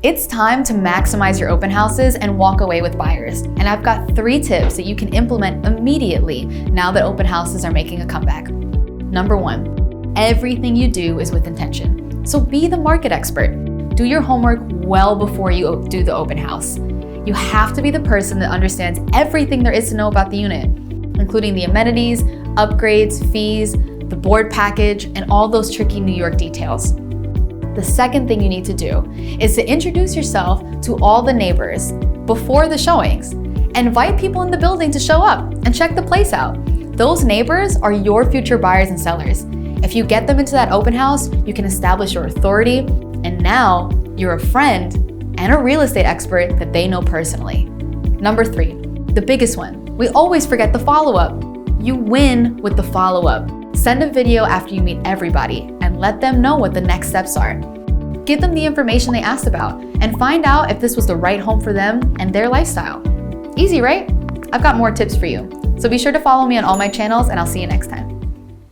It's time to maximize your open houses and walk away with buyers. And I've got 3 tips that you can implement immediately now that open houses are making a comeback. Number 1, everything you do is with intention. So be the market expert. Do your homework well before you do the open house. You have to be the person that understands everything there is to know about the unit, including the amenities, upgrades, fees, the board package, and all those tricky New York details. The second thing you need to do is to introduce yourself to all the neighbors before the showings. Invite people in the building to show up and check the place out. Those neighbors are your future buyers and sellers. If you get them into that open house, you can establish your authority, and now you're a friend and a real estate expert that they know personally. Number 3, the biggest one. We always forget the follow-up. You win with the follow-up. Send a video after you meet everybody and let them know what the next steps are. Give them the information they asked about and find out if this was the right home for them and their lifestyle. Easy, right? I've got more tips for you. So be sure to follow me on all my channels, and I'll see you next time.